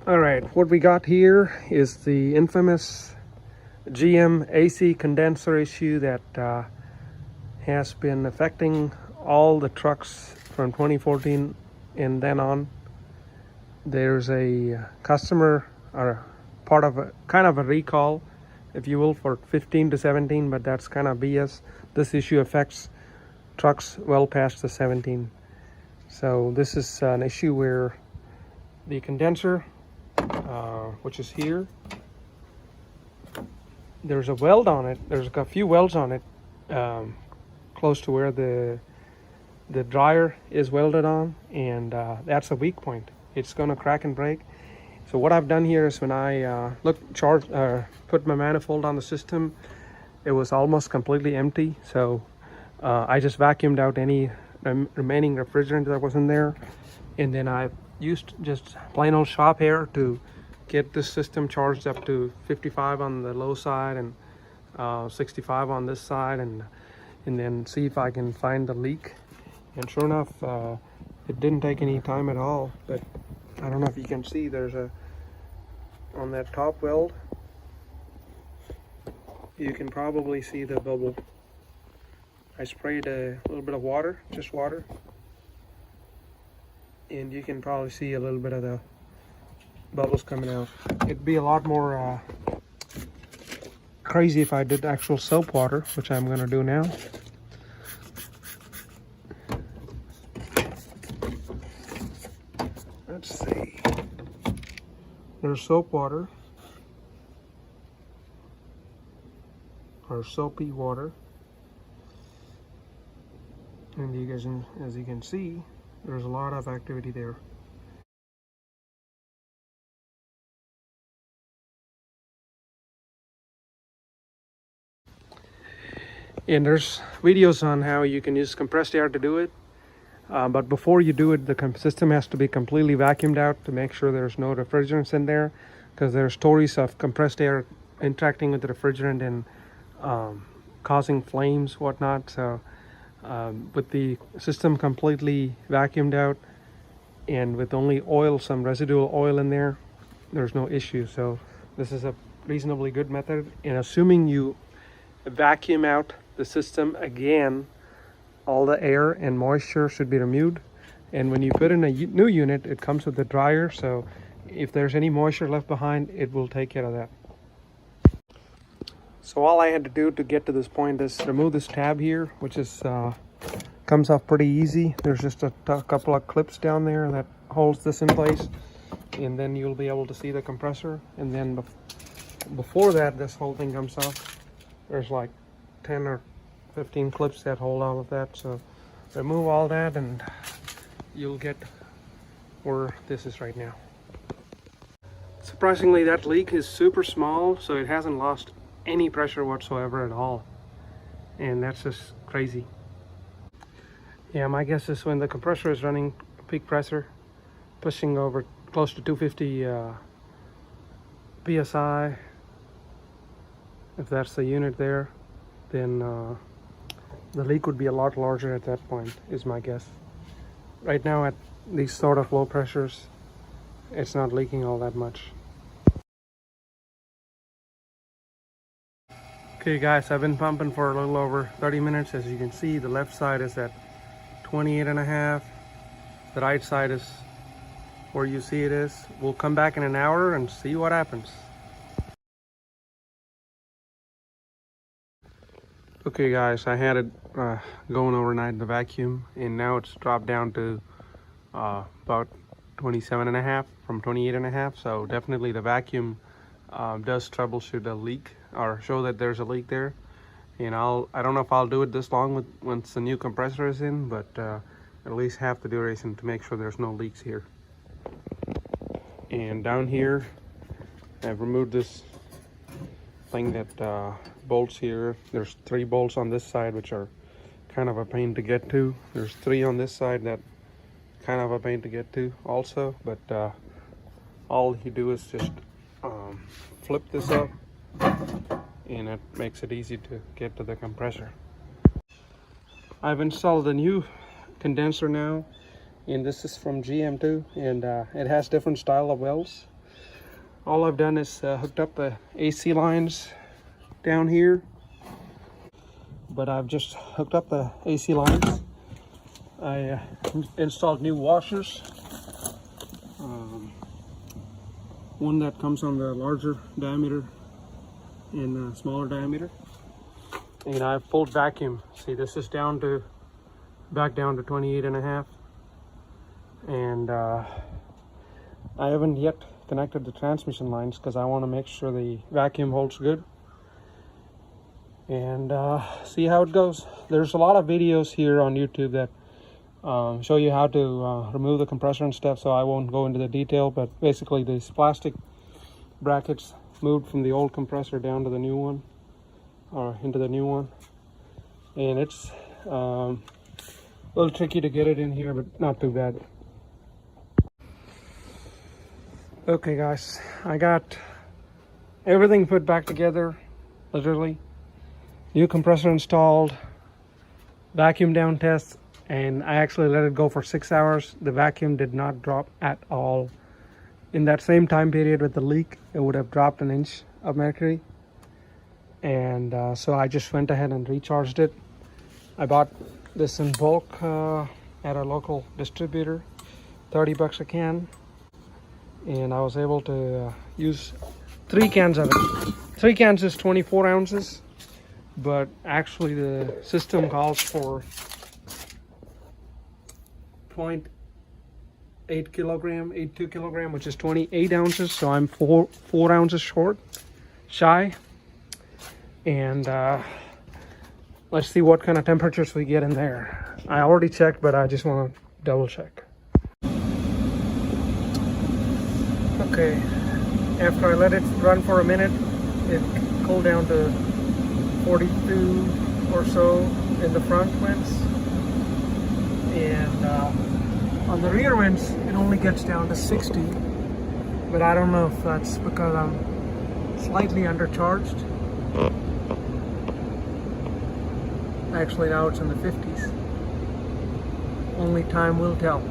All right, what we got here is the infamous GM AC condenser issue that has been affecting all the trucks from 2014 and then on. There's a customer or part of a kind of a recall, if you will, for 15 to 17, but that's kind of BS. This issue affects trucks well past the 17. So this is an issue where the condenser, which is here, there's a weld on it. There's a few welds on it, close to where the dryer is welded on, and that's a weak point. It's gonna crack and break. So what I've done here is when I put my manifold on the system, it was almost completely empty. So I just vacuumed out any remaining refrigerant that was in there, and then I used just plain old shop air to get this system charged up to 55 on the low side and 65 on this side, and then see if I can find the leak. And sure enough, it didn't take any time at all. But I don't know if you can see, there's on that top weld, you can probably see the bubble. I sprayed a little bit of water, just water, and you can probably see a little bit of the bubbles coming out. It'd be a lot more crazy if I did actual soap water, which I'm gonna do now. Let's see. There's soap water, or soapy water, and you guys, as you can see, there's a lot of activity there. And there's videos on how you can use compressed air to do it. But before you do it, the system has to be completely vacuumed out to make sure there's no refrigerants in there, because there's stories of compressed air interacting with the refrigerant and causing flames, whatnot. So with the system completely vacuumed out and with only oil, some residual oil in there, there's no issue. So this is a reasonably good method. And assuming you vacuum out the system again, all the air and moisture should be removed. And when you put in a new unit, it comes with a dryer, so if there's any moisture left behind, it will take care of that. So all I had to do to get to this point is remove this tab here, which is comes off pretty easy. There's just a couple of clips down there that holds this in place, and then you'll be able to see the compressor. And then before that, this whole thing comes off. There's like 10 or 15 clips that hold all of that. So remove all that and you'll get where this is right now. Surprisingly, that leak is super small, so it hasn't lost any pressure whatsoever at all, and that's just crazy. Yeah, my guess is when the compressor is running peak pressure, pushing over close to 250 psi, if that's the unit there, then the leak would be a lot larger at that point, is my guess. Right now at these sort of low pressures, it's not leaking all that much. Okay guys, I've been pumping for a little over 30 minutes. As you can see, the left side is at 28.5. The right side is where you see it is. We'll come back in an hour and see what happens. Okay guys, I had it going overnight in the vacuum, and now it's dropped down to about 27.5 from 28.5. So definitely the vacuum does troubleshoot a leak, or show that there's a leak there. And I don't know if I'll do it this long once the new compressor is in, but at least half the duration to make sure there's no leaks here. And down here, I've removed this thing that bolts here. There's 3 bolts on this side, which are kind of a pain to get to. There's 3 on this side that kind of a pain to get to also, but all you do is just flip this up, and it makes it easy to get to the compressor. I've installed a new condenser now, and this is from GM too, and it has different style of welds. All I've done is hooked up the AC lines down here, but I've just hooked up the AC lines. I installed new washers, one that comes on the larger diameter and smaller diameter, and I've pulled vacuum. See, this is back down to 28.5, and I haven't yet connected the transmission lines because I want to make sure the vacuum holds good and see how it goes. There's a lot of videos here on YouTube that show you how to remove the compressor and stuff, so I won't go into the detail, but basically these plastic brackets moved from the old compressor down to the new one, or into the new one, and it's a little tricky to get it in here, but not too bad. Okay guys, I got everything put back together, literally. New compressor installed, vacuum down test, and I actually let it go for 6 hours. The vacuum did not drop at all. In that same time period with the leak, it would have dropped 1 inch of mercury. And so I just went ahead and recharged it. I bought this in bulk at a local distributor, 30 bucks a can. And I was able to use 3 cans of it. 3 cans is 24 ounces, but actually the system calls for 0.82 kilogram, which is 28 ounces. So I'm 4 ounces shy. And let's see what kind of temperatures we get in there. I already checked, but I just want to double check. Okay, after I let it run for a minute, it cooled down to 42 or so in the front vents, and on the rear vents it only gets down to 60, but I don't know if that's because I'm slightly undercharged. Actually now it's in the 50s. Only time will tell.